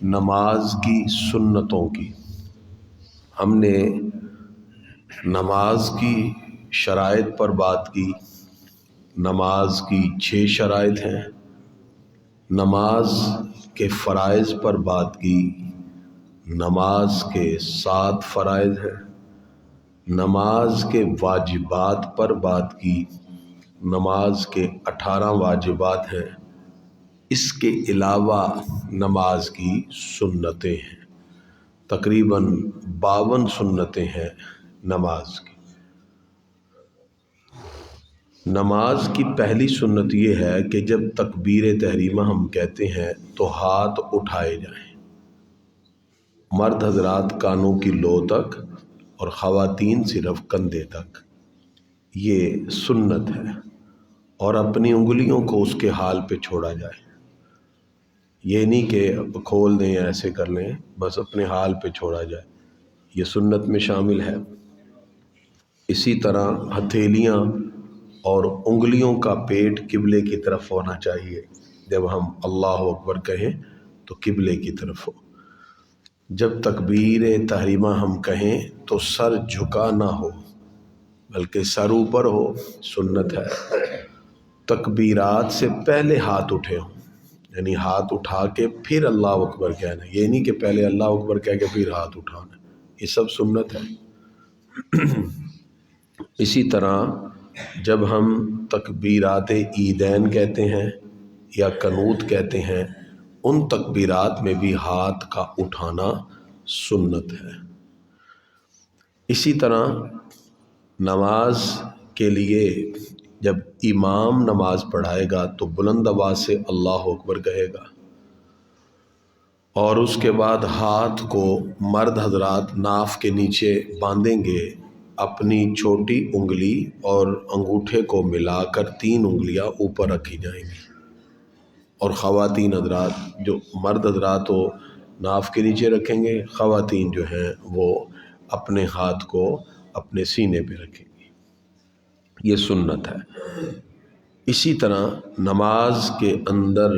نماز کی سنتوں کی۔ ہم نے نماز کی شرائط پر بات کی۔ نماز کی 6 شرائط ہیں۔ نماز کے فرائض پر بات کی۔ نماز کے 7 فرائض ہیں۔ نماز کے واجبات پر بات کی۔ نماز کے 18 واجبات ہیں۔ اس کے علاوہ نماز کی سنتیں ہیں، تقریباً 52 سنتیں ہیں نماز کی۔ نماز کی پہلی سنت یہ ہے کہ جب تکبیر تحریمہ ہم کہتے ہیں تو ہاتھ اٹھائے جائیں، مرد حضرات کانوں کی لو تک اور خواتین صرف کندھے تک۔ یہ سنت ہے، اور اپنی انگلیوں کو اس کے حال پہ چھوڑا جائے۔ یہ نہیں کہ کھول دیں یا ایسے کر لیں، بس اپنے حال پہ چھوڑا جائے، یہ سنت میں شامل ہے۔ اسی طرح ہتھیلیاں اور انگلیوں کا پیٹ قبلے کی طرف ہونا چاہیے۔ جب ہم اللہ اکبر کہیں تو قبلے کی طرف ہو۔ جب تکبیر تحریمہ ہم کہیں تو سر جھکا نہ ہو، بلکہ سر اوپر ہو، سنت ہے۔ تکبیرات سے پہلے ہاتھ اٹھے ہوں، یعنی ہاتھ اٹھا کے پھر اللہ اکبر کہنا، یہ نہیں کہ پہلے اللہ اکبر کہہ کے پھر ہاتھ اٹھانا، یہ سب سنت ہے۔ اسی طرح جب ہم تکبیرات عیدین کہتے ہیں یا قنوت کہتے ہیں، ان تکبیرات میں بھی ہاتھ کا اٹھانا سنت ہے۔ اسی طرح نماز کے لیے جب امام نماز پڑھائے گا تو بلند آواز سے اللہ اکبر کہے گا، اور اس کے بعد ہاتھ کو مرد حضرات ناف کے نیچے باندھیں گے، اپنی چھوٹی انگلی اور انگوٹھے کو ملا کر 3 انگلیاں اوپر رکھی جائیں گی، اور خواتین حضرات، جو مرد حضرات وہ ناف کے نیچے رکھیں گے، خواتین جو ہیں وہ اپنے ہاتھ کو اپنے سینے پہ رکھیں گی، یہ سنت ہے۔ اسی طرح نماز کے اندر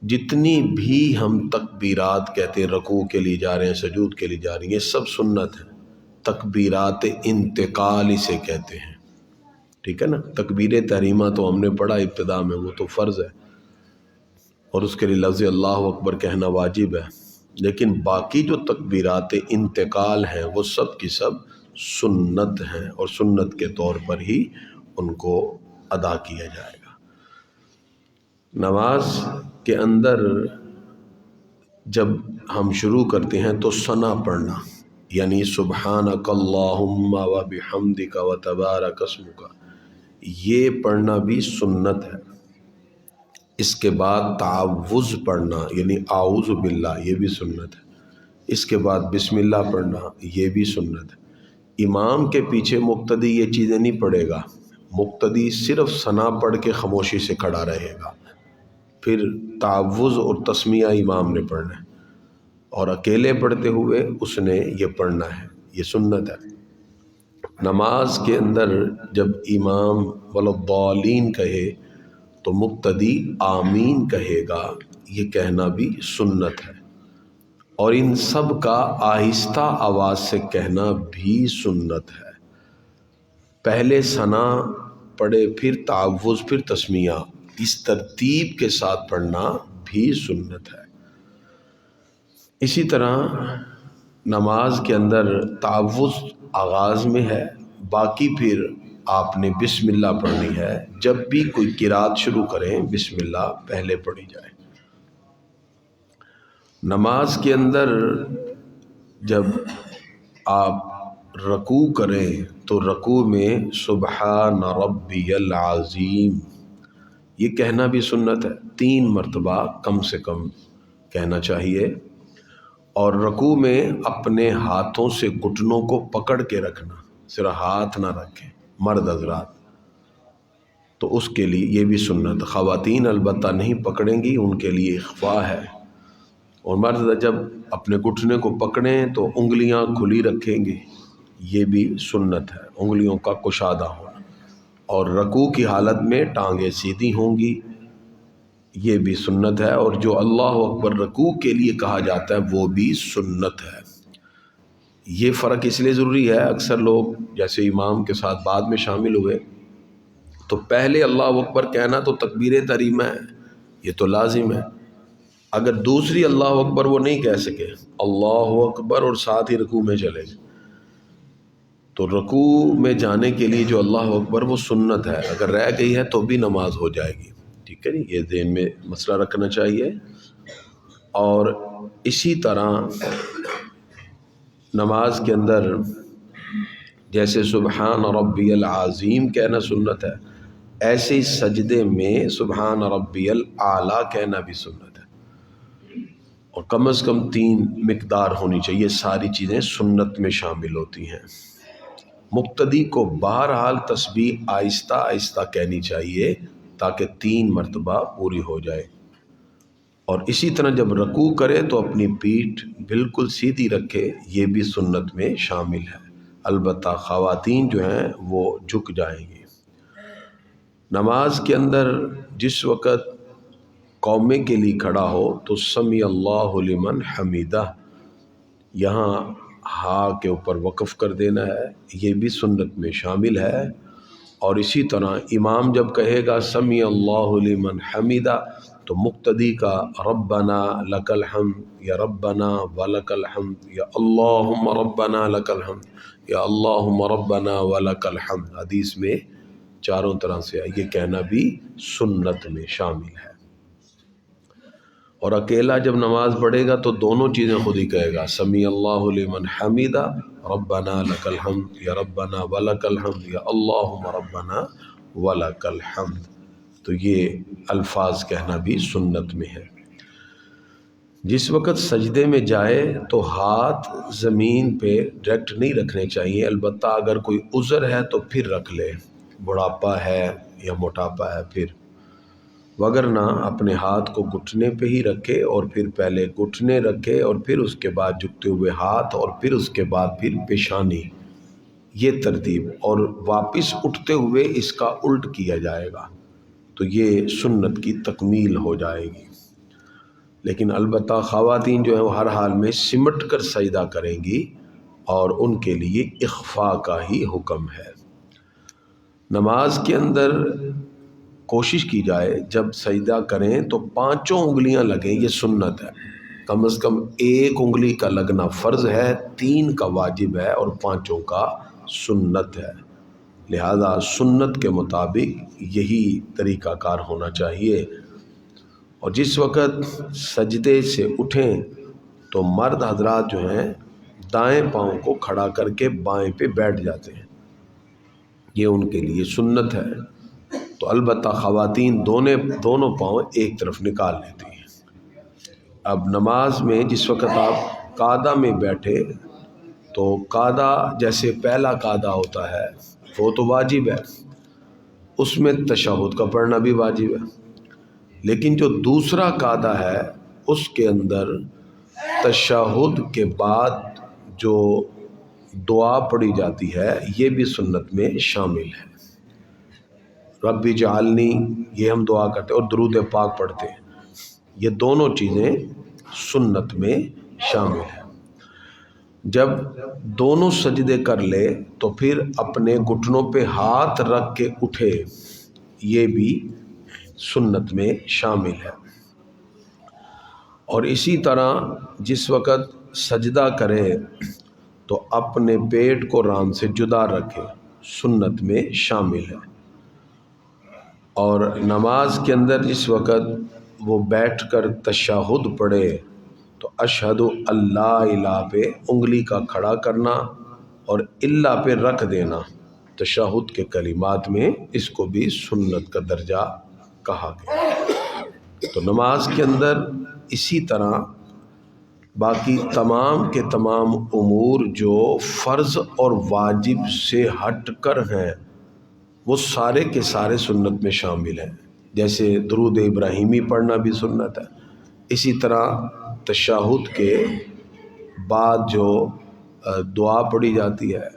جتنی بھی ہم تکبیرات کہتے ہیں، رکوع کے لیے جا رہے ہیں، سجود کے لیے جا رہی ہیں، یہ سب سنت ہیں۔ تکبیرات انتقال اسے کہتے ہیں، ٹھیک ہے نا۔ تکبیر تحریمہ تو ہم نے پڑھا ابتدا میں، وہ تو فرض ہے، اور اس کے لیے لفظ اللہ اکبر کہنا واجب ہے، لیکن باقی جو تکبیرات انتقال ہیں وہ سب کی سب سنت ہیں، اور سنت کے طور پر ہی ان کو ادا کیا جائے گا۔ نماز کے اندر جب ہم شروع کرتے ہیں تو ثنا پڑھنا، یعنی سبحانک اللہم و بحمدک و تبارک اسمک، یہ پڑھنا بھی سنت ہے۔ اس کے بعد تعوذ پڑھنا، یعنی اعوذ باللہ، یہ بھی سنت ہے۔ اس کے بعد بسم اللہ پڑھنا، یہ بھی سنت ہے۔ امام کے پیچھے مقتدی یہ چیزیں نہیں پڑھے گا، مقتدی صرف ثنا پڑھ کے خاموشی سے کھڑا رہے گا، پھر تعوذ اور تسمیہ امام نے پڑھنا ہے، اور اکیلے پڑھتے ہوئے اس نے یہ پڑھنا ہے، یہ سنت ہے۔ نماز کے اندر جب امام والضالین کہے تو مقتدی آمین کہے گا، یہ کہنا بھی سنت ہے، اور ان سب کا آہستہ آواز سے کہنا بھی سنت ہے۔ پہلے ثنا پڑھے، پھر تعوذ، پھر تسمیہ، اس ترتیب کے ساتھ پڑھنا بھی سنت ہے۔ اسی طرح نماز کے اندر تعوذ آغاز میں ہے، باقی پھر آپ نے بسم اللہ پڑھنی ہے۔ جب بھی کوئی قرات شروع کریں بسم اللہ پہلے پڑھی جائے۔ نماز کے اندر جب آپ رکوع کریں تو رکوع میں سبحان ربی العظیم، یہ کہنا بھی سنت ہے، 3 مرتبہ کم سے کم کہنا چاہیے، اور رکوع میں اپنے ہاتھوں سے گھٹنوں کو پکڑ کے رکھنا، صرف ہاتھ نہ رکھیں مرد حضرات، تو اس کے لیے یہ بھی سنت۔ خواتین البتہ نہیں پکڑیں گی، ان کے لیے اخفاء ہے، اور مرد جب اپنے گھٹنے کو پکڑیں تو انگلیاں کھلی رکھیں گے، یہ بھی سنت ہے، انگلیوں کا کشادہ ہونا، اور رکوع کی حالت میں ٹانگیں سیدھی ہوں گی، یہ بھی سنت ہے، اور جو اللہ اکبر رکوع کے لیے کہا جاتا ہے وہ بھی سنت ہے۔ یہ فرق اس لیے ضروری ہے، اکثر لوگ جیسے امام کے ساتھ بعد میں شامل ہوئے تو پہلے اللہ اکبر کہنا تو تکبیر تحریمہ ہے، یہ تو لازم ہے۔ اگر دوسری اللہ اکبر وہ نہیں کہہ سکے، اللہ اکبر اور ساتھ ہی رکوع میں چلے گئے، تو رکوع میں جانے کے لیے جو اللہ اکبر وہ سنت ہے، اگر رہ گئی ہے تو بھی نماز ہو جائے گی۔ ٹھیک ہے جی، یہ ذہن میں مسئلہ رکھنا چاہیے۔ اور اسی طرح نماز کے اندر جیسے سبحان ربی العظیم کہنا سنت ہے، ایسے ہی سجدے میں سبحان ربی الاعلیٰ کہنا بھی سنت ہے، اور کم از کم 3 مقدار ہونی چاہیے۔ ساری چیزیں سنت میں شامل ہوتی ہیں۔ مقتدی کو بہرحال تسبیح آہستہ آہستہ کہنی چاہیے تاکہ 3 مرتبہ پوری ہو جائے، اور اسی طرح جب رکوع کرے تو اپنی پیٹھ بالکل سیدھی رکھے، یہ بھی سنت میں شامل ہے۔ البتہ خواتین جو ہیں وہ جھک جائیں گی۔ نماز کے اندر جس وقت قومے کے لیے کھڑا ہو تو سمیع اللہ لمن حمیدہ، یہاں ہاں کے اوپر وقف کر دینا ہے، یہ بھی سنت میں شامل ہے۔ اور اسی طرح امام جب کہے گا سمیع اللہ لمن حمیدہ تو مقتدی کا ربنا لک الحمد یا ربنا ولک الحمد یا اللہم ربنا لک الحمد یا اللہم ربنا ولک الحمد، حدیث میں چاروں طرح سے یہ کہنا بھی سنت میں شامل ہے۔ اور اکیلا جب نماز پڑھے گا تو دونوں چیزیں خود ہی کہے گا، سمیع اللہ لمن حمیدہ ربنا لک الحمد یا ربنا ولک الحمد یا اللہم ربنا ولک الحمد، تو یہ الفاظ کہنا بھی سنت میں ہے۔ جس وقت سجدے میں جائے تو ہاتھ زمین پہ ڈائریکٹ نہیں رکھنے چاہیے، البتہ اگر کوئی عذر ہے تو پھر رکھ لے، بڑھاپا ہے یا موٹاپا ہے پھر، وگرنہ اپنے ہاتھ کو گھٹنے پہ ہی رکھے، اور پھر پہلے گھٹنے رکھے اور پھر اس کے بعد جھکتے ہوئے ہاتھ، اور پھر اس کے بعد پھر پیشانی، یہ ترتیب، اور واپس اٹھتے ہوئے اس کا الٹ کیا جائے گا، تو یہ سنت کی تکمیل ہو جائے گی۔ لیکن البتہ خواتین جو ہیں وہ ہر حال میں سمٹ کر سجدہ کریں گی، اور ان کے لیے اخفاء کا ہی حکم ہے۔ نماز کے اندر کوشش کی جائے جب سجدہ کریں تو 5 انگلیاں لگیں، یہ سنت ہے۔ کم از کم 1 انگلی کا لگنا فرض ہے، 3 کا واجب ہے، اور 5 کا سنت ہے۔ لہذا سنت کے مطابق یہی طریقہ کار ہونا چاہیے۔ اور جس وقت سجدے سے اٹھیں تو مرد حضرات جو ہیں دائیں پاؤں کو کھڑا کر کے بائیں پہ بیٹھ جاتے ہیں، یہ ان کے لیے سنت ہے۔ تو البتہ خواتین دونوں پاؤں ایک طرف نکال لیتی ہیں۔ اب نماز میں جس وقت آپ قعدہ میں بیٹھے تو قعدہ جیسے پہلا قعدہ ہوتا ہے وہ تو واجب ہے، اس میں تشہد کا پڑھنا بھی واجب ہے، لیکن جو دوسرا قعدہ ہے اس کے اندر تشہد کے بعد جو دعا پڑھی جاتی ہے یہ بھی سنت میں شامل ہے۔ رب اجعلنی، یہ ہم دعا کرتے ہیں، اور درود پاک پڑھتے ہیں، یہ دونوں چیزیں سنت میں شامل ہیں۔ جب دونوں سجدے کر لے تو پھر اپنے گھٹنوں پہ ہاتھ رکھ کے اٹھے، یہ بھی سنت میں شامل ہے۔ اور اسی طرح جس وقت سجدہ کرے تو اپنے پیٹ کو ران سے جدا رکھے، سنت میں شامل ہے۔ اور نماز کے اندر جس وقت وہ بیٹھ کر تشہد پڑھے تو اشہد اللہ الہ پہ انگلی کا کھڑا کرنا اور اللہ پہ رکھ دینا تشہد کے کلمات میں، اس کو بھی سنت کا درجہ کہا گیا۔ تو نماز کے اندر اسی طرح باقی تمام کے تمام امور جو فرض اور واجب سے ہٹ کر ہیں وہ سارے کے سارے سنت میں شامل ہیں، جیسے درود ابراہیمی پڑھنا بھی سنت ہے، اسی طرح تشہد کے بعد جو دعا پڑھی جاتی ہے،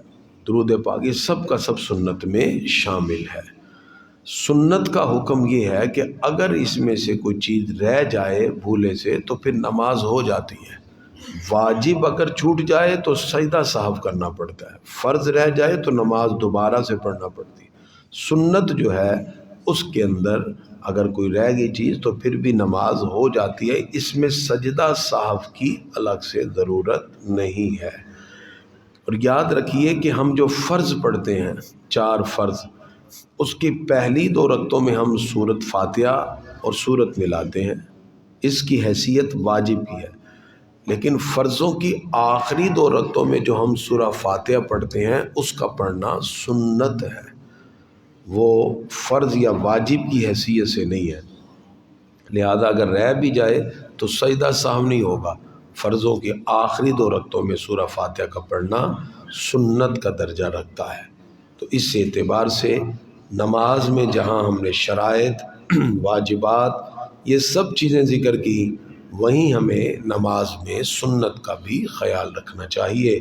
درود پاک، یہ سب کا سب سنت میں شامل ہے۔ سنت کا حکم یہ ہے کہ اگر اس میں سے کوئی چیز رہ جائے بھولے سے تو پھر نماز ہو جاتی ہے. واجب اگر چھوٹ جائے تو سجدہ سہو کرنا پڑتا ہے، فرض رہ جائے تو نماز دوبارہ سے پڑھنا پڑتی ہے. سنت جو ہے اس کے اندر اگر کوئی رہ گئی چیز تو پھر بھی نماز ہو جاتی ہے، اس میں سجدہ سہو کی الگ سے ضرورت نہیں ہے. اور یاد رکھیے کہ ہم جو فرض پڑھتے ہیں 4 فرض، اس کی پہلی 2 رکعتوں میں ہم سورۃ فاتحہ اور سورت ملاتے ہیں، اس کی حیثیت واجب کی ہے. لیکن فرضوں کی آخری 2 رکعتوں میں جو ہم سورہ فاتحہ پڑھتے ہیں اس کا پڑھنا سنت ہے، وہ فرض یا واجب کی حیثیت سے نہیں ہے. لہذا اگر رہ بھی جائے تو سجدہ سہو نہیں ہوگا. فرضوں کی آخری 2 رکعتوں میں سورہ فاتحہ کا پڑھنا سنت کا درجہ رکھتا ہے. تو اس اعتبار سے نماز میں جہاں ہم نے شرائط، واجبات، یہ سب چیزیں ذکر کی، وہیں ہمیں نماز میں سنت کا بھی خیال رکھنا چاہیے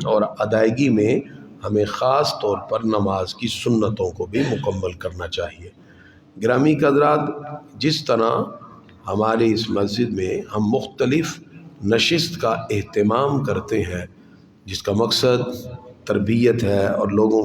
اور ادائیگی میں ہمیں خاص طور پر نماز کی سنتوں کو بھی مکمل کرنا چاہیے. گرامی حضرات، جس طرح ہماری اس مسجد میں ہم مختلف نشست کا اہتمام کرتے ہیں جس کا مقصد تربیت ہے اور لوگوں